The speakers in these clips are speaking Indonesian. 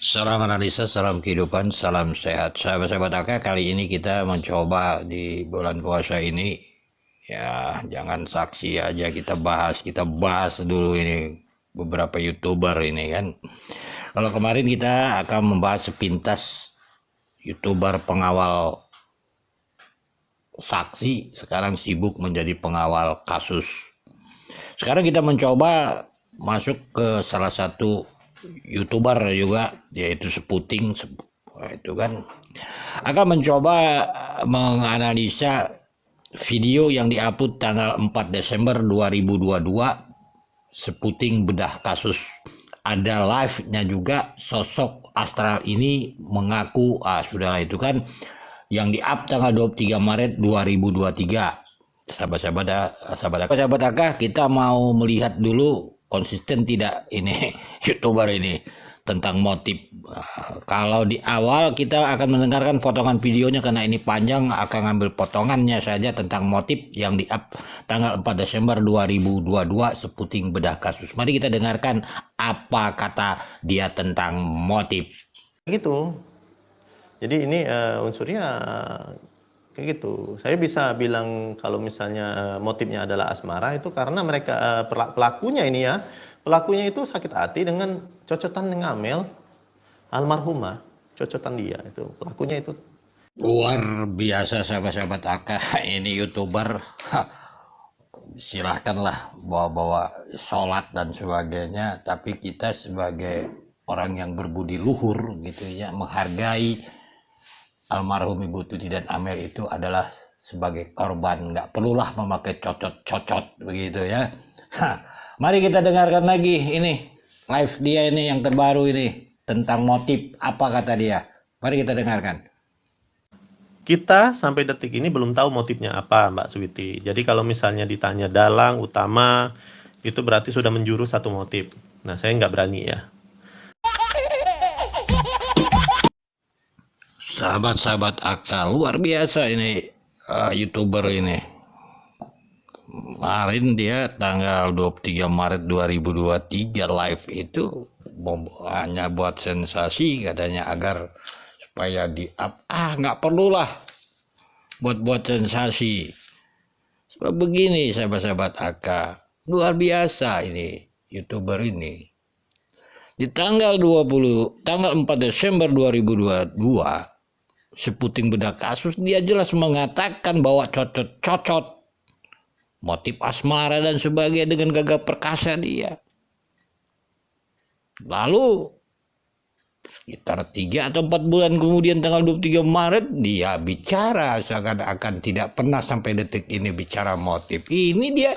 Salam analisa, salam kehidupan, salam sehat. Sahabat-sahabat AK, kali ini kita mencoba di bulan puasa ini, ya jangan saksi aja, kita bahas dulu ini beberapa YouTuber ini kan. Kalau kemarin kita akan membahas sepintas YouTuber pengawal saksi, sekarang sibuk menjadi pengawal kasus. Sekarang kita mencoba masuk ke salah satu YouTuber juga, yaitu Seputing. Itu kan akan mencoba menganalisa video yang diupload tanggal 4 Desember 2022, Seputing bedah kasus. Ada live-nya juga, sosok astral ini mengaku sudahlah, itu kan yang di-up tanggal 23 Maret 2023. Sahabat Aka, kita mau melihat dulu konsisten tidak ini YouTuber ini tentang motif. Kalau di awal kita akan mendengarkan potongan videonya, karena ini panjang, akan ngambil potongannya saja tentang motif yang di-up tanggal 4 Desember 2022, Seputing bedah kasus. Mari kita dengarkan apa kata dia tentang motif. Gitu. Jadi ini unsurnya kayak gitu. Saya bisa bilang kalau misalnya motifnya adalah asmara itu karena mereka pelakunya ini ya, pelakunya itu sakit hati dengan cocotan dengan Amel almarhumah, cocotan dia itu pelakunya itu. Luar biasa sahabat-sahabat AK, ini YouTuber. Silahkanlah bawa-bawa sholat dan sebagainya, tapi kita sebagai orang yang berbudi luhur gitu ya, menghargai almarhum Ibu Tuti dan Amel itu adalah sebagai korban, nggak perlulah memakai cocot-cocot begitu ya. Mari kita dengarkan lagi ini live dia ini yang terbaru ini tentang motif, apa kata dia. Mari kita dengarkan. Kita sampai detik ini belum tahu motifnya apa, Mbak Switi. Jadi kalau misalnya ditanya dalang utama, itu berarti sudah menjurus satu motif. Nah, saya nggak berani ya. Sahabat-sahabat akal, luar biasa ini YouTuber ini. Kemarin dia tanggal 23 Maret 2023 live itu hanya buat sensasi katanya, agar supaya di up. Nggak perlulah buat sensasi. Sebab begini sahabat-sahabat AK, luar biasa ini YouTuber ini. Di tanggal 4 Desember 2022, Seputing bedah kasus, dia jelas mengatakan bahwa cocot motif asmara dan sebagainya dengan gagah perkasa dia. Lalu sekitar 3 atau 4 bulan kemudian tanggal 23 Maret dia bicara seakan-akan tidak pernah sampai detik ini bicara motif. Ini dia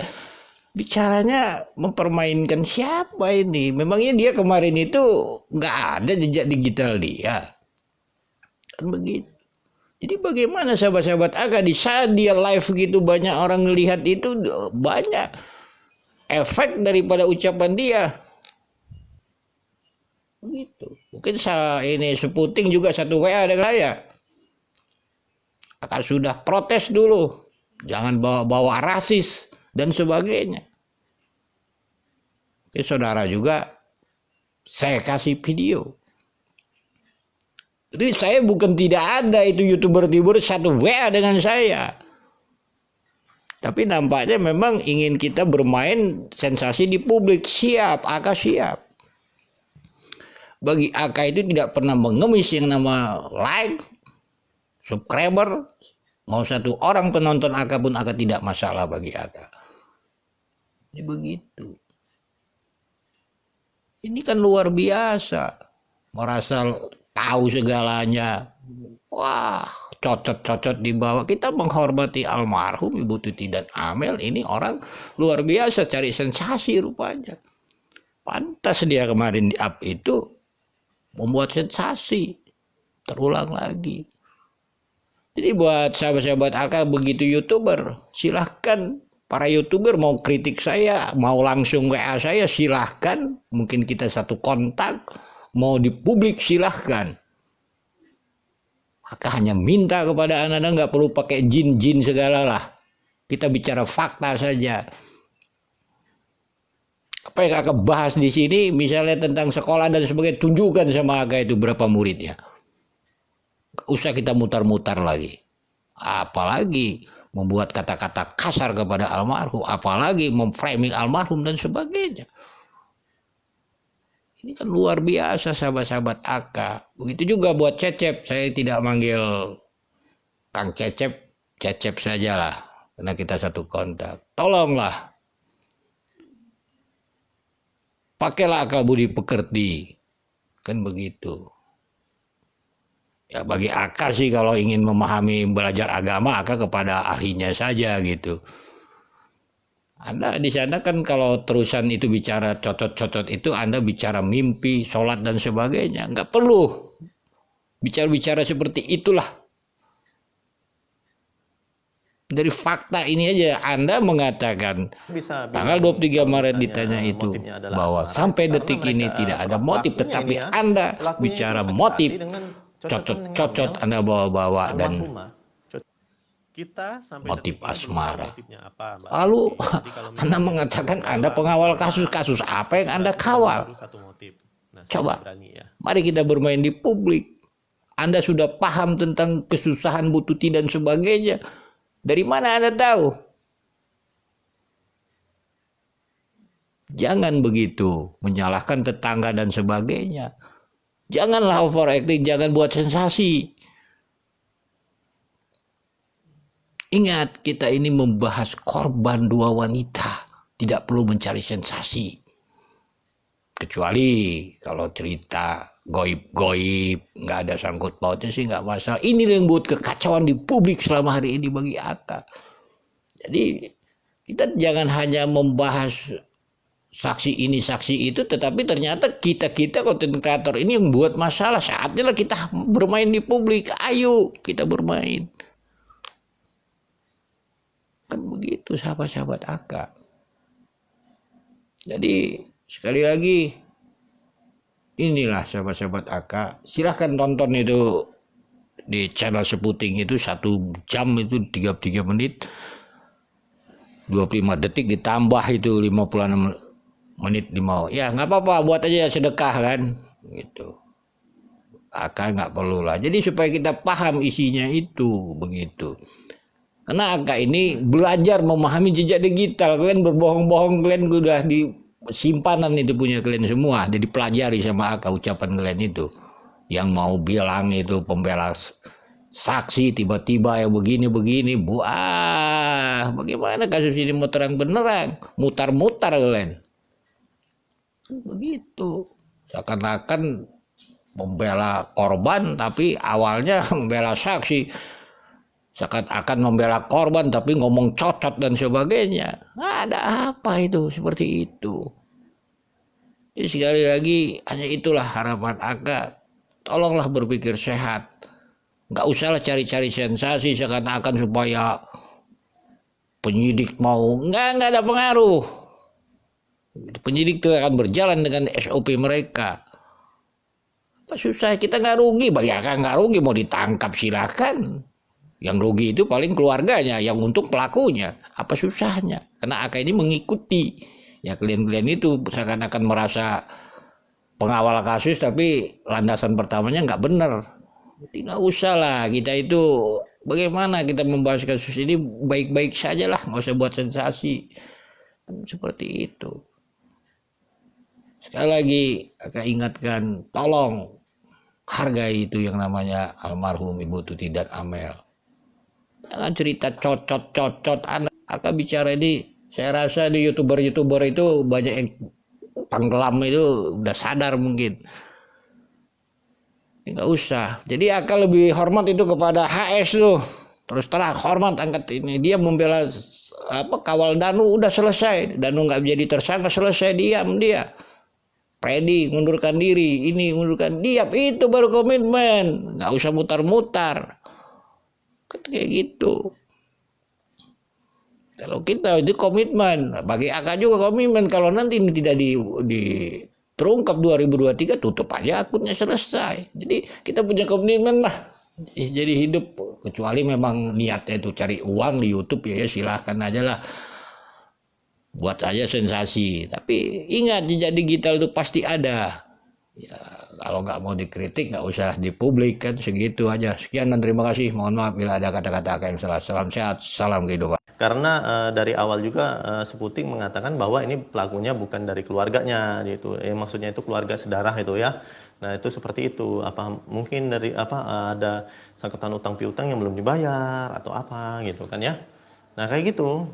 bicaranya mempermainkan siapa ini? Memangnya dia kemarin itu nggak ada jejak digital dia? Kan begitu. Jadi bagaimana sahabat-sahabat aga, di saat dia live gitu banyak orang ngelihat, itu banyak efek daripada ucapan dia. Begitu. Mungkin ini Seputing juga satu WA dengan saya. Akan sudah protes dulu. Jangan bawa-bawa rasis dan sebagainya. Oke, saudara juga saya kasih video. Jadi saya bukan tidak ada itu YouTuber satu WA dengan saya. Tapi nampaknya memang ingin kita bermain sensasi di publik. Siap, AK siap. Bagi AK itu tidak pernah mengemis yang nama like, subscriber. Mau satu orang penonton AK pun AK tidak masalah bagi AK. Ini begitu. Ini kan luar biasa. Merasa tahu segalanya. Wah, cocot-cocot di bawah. Kita menghormati almarhum Ibu Tuti dan Amel. Ini orang luar biasa cari sensasi rupanya. Pantas dia kemarin di up itu membuat sensasi. Terulang lagi. Jadi buat sahabat-sahabat AK begitu YouTuber, silahkan. Para YouTuber mau kritik saya, mau langsung WA saya, silahkan. Mungkin kita satu kontak. Mau di publik silahkan. Maka hanya minta kepada anda nggak perlu pakai jin-jin segala lah. Kita bicara fakta saja. Apa yang Kakak bahas di sini, misalnya tentang sekolah dan sebagainya, tunjukkan sama Kakak itu berapa muridnya. Gak usah kita mutar-mutar lagi. Apalagi membuat kata-kata kasar kepada almarhum, apalagi memframing almarhum dan sebagainya. Ini kan luar biasa sahabat-sahabat Aka. Begitu juga buat Cecep, saya tidak manggil Kang Cecep, Cecep sajalah, karena kita satu kontak. Tolonglah, pakailah akal budi pekerti, kan begitu. Ya bagi Aka sih kalau ingin memahami belajar agama, Aka kepada ahlinya saja gitu. Anda di sana kan kalau terusan itu bicara cocot-cocot itu Anda bicara mimpi, sholat dan sebagainya. Nggak perlu bicara-bicara seperti itulah. Dari fakta ini aja Anda mengatakan Bisa tanggal bilang 23 kalau Maret misalnya ditanya itu motifnya adalah bahwa asmara sampai karena detik mereka ini tidak ada motif, pelakunya tetapi ini ya, Anda pelakunya itu bicara sakit motif, hati dengan cocotan dengan cocot-cocot yang Anda bawa-bawa dan almarhumah. Kita sampai motif detik ini belum tahu asmara. motifnya apa, Mbak Lalu Santi. Jadi kalau Anda misalnya mengatakan bahwa Anda pengawal karena kasus-kasus apa yang Anda jelas itu memang kawal? baru satu motif. Nah, saya Coba, nggak berani ya. mari kita bermain di publik. Anda sudah paham tentang kesusahan Bu Tuti dan sebagainya. Dari mana Anda tahu? Jangan begitu, menyalahkan tetangga dan sebagainya. Janganlah overacting, jangan buat sensasi. Ingat, kita ini membahas korban dua wanita. Tidak perlu mencari sensasi. Kecuali kalau cerita goib-goib, nggak ada sangkut pautnya sih nggak masalah. Ini yang buat kekacauan di publik selama hari ini bagi Aka. Jadi kita jangan hanya membahas saksi ini saksi itu, tetapi ternyata kita konten kreator ini yang buat masalah. Saatnya lah kita bermain di publik. Ayo kita bermain. Kan begitu sahabat-sahabat Aka. Jadi sekali lagi, inilah sahabat-sahabat Aka, silahkan tonton itu di channel Seputing itu 1 jam itu 33 menit 25 detik ditambah itu 56 menit di mau. Ya nggak apa-apa, buat aja sedekah kan gitu. Aka nggak perlu lah. Jadi supaya kita paham isinya itu begitu. Karena Aka ini belajar memahami jejak digital. Kalian berbohong-bohong, kalian udah di simpanan itu punya kalian semua. Jadi pelajari sama Aka ucapan kalian itu. Yang mau bilang itu pembela saksi tiba-tiba yang begini-begini. Buah, bagaimana kasus ini mau terang benerang? Mutar-mutar kalian. Begitu. Seakan-akan membela korban tapi awalnya membela saksi. Seakan-akan membela korban tapi ngomong cocot dan sebagainya. Ada apa itu seperti itu? Jadi sekali lagi hanya itulah harapan Aka. Tolonglah berpikir sehat. Nggak usahlah cari-cari sensasi seakan-akan supaya penyidik mau. Nggak ada pengaruh. Penyidik itu akan berjalan dengan SOP mereka. Apa susah, kita nggak rugi. Bagi Aka nggak rugi, mau ditangkap silakan. Yang rugi itu paling keluarganya, yang untung pelakunya. Apa susahnya? Karena Aka ini mengikuti. Ya klien-klien itu seakan-akan merasa pengawal kasus tapi landasan pertamanya nggak benar. Jadi nggak usah lah kita itu, bagaimana kita membahas kasus ini baik-baik saja lah, nggak usah buat sensasi. Seperti itu. Sekali lagi Aka ingatkan, tolong hargai itu yang namanya almarhum Ibu Tuti dan Amel. Jangan cerita cocot-cocot. Aka bicara ini, saya rasa di youtuber itu banyak yang tenggelam itu udah sadar mungkin. Nggak usah. Jadi Aka lebih hormat itu kepada HS tuh. Terus terang hormat angkat ini. Dia membela kawal Danu, udah selesai. Danu nggak jadi tersangka, selesai, diam dia. Freddy mundurkan diri, ini mundurkan, diam, itu baru komitmen. Nggak usah mutar-mutar. Kayak gitu. Kalau kita itu komitmen, bagi Aka juga komitmen. Kalau nanti ini tidak terungkap 2023, tutup aja akunnya, selesai. Jadi kita punya komitmen lah. Jadi hidup, kecuali memang niatnya itu cari uang di YouTube ya silahkan aja lah. buat saya sensasi. Tapi ingat, jejak digital itu pasti ada. Ya, kalau nggak mau dikritik nggak usah dipublik, kan segitu aja. Sekian dan terima kasih. Mohon maaf bila ada kata-kata yang salah. Salam sehat, salam kehidupan. Karena dari awal juga Seputing mengatakan bahwa ini pelakunya bukan dari keluarganya gitu. Maksudnya itu keluarga sedarah itu ya. Nah, itu seperti itu. Apa mungkin dari ada sangkutan utang piutang yang belum dibayar atau apa gitu kan ya. Nah, kayak gitu.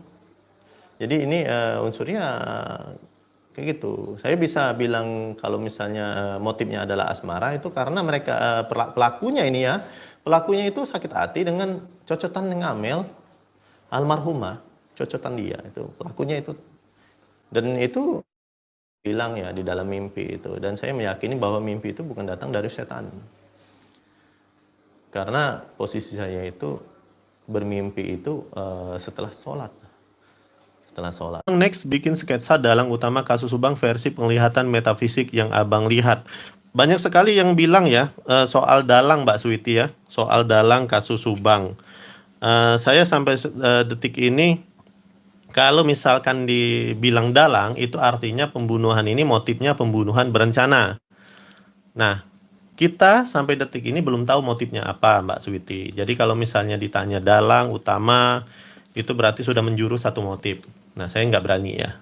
Jadi ini unsurnya kayak gitu. Saya bisa bilang kalau misalnya motifnya adalah asmara itu karena mereka pelakunya ini ya, pelakunya itu sakit hati dengan cocotan dengan Amel almarhumah, cocotan dia itu pelakunya itu, dan itu bilang ya di dalam mimpi itu, dan saya meyakini bahwa mimpi itu bukan datang dari setan, karena posisi saya itu bermimpi itu setelah sholat. Next, bikin sketsa dalang utama kasus Subang versi penglihatan metafisik yang abang lihat. Banyak sekali yang bilang ya soal dalang Mbak Switi ya, soal dalang kasus Subang. Saya sampai detik ini, kalau misalkan dibilang dalang, itu artinya pembunuhan ini motifnya pembunuhan berencana. Nah, kita sampai detik ini belum tahu motifnya apa, Mbak Switi. Jadi kalau misalnya ditanya dalang utama, itu berarti sudah menjurus satu motif. Nah, saya nggak berani ya.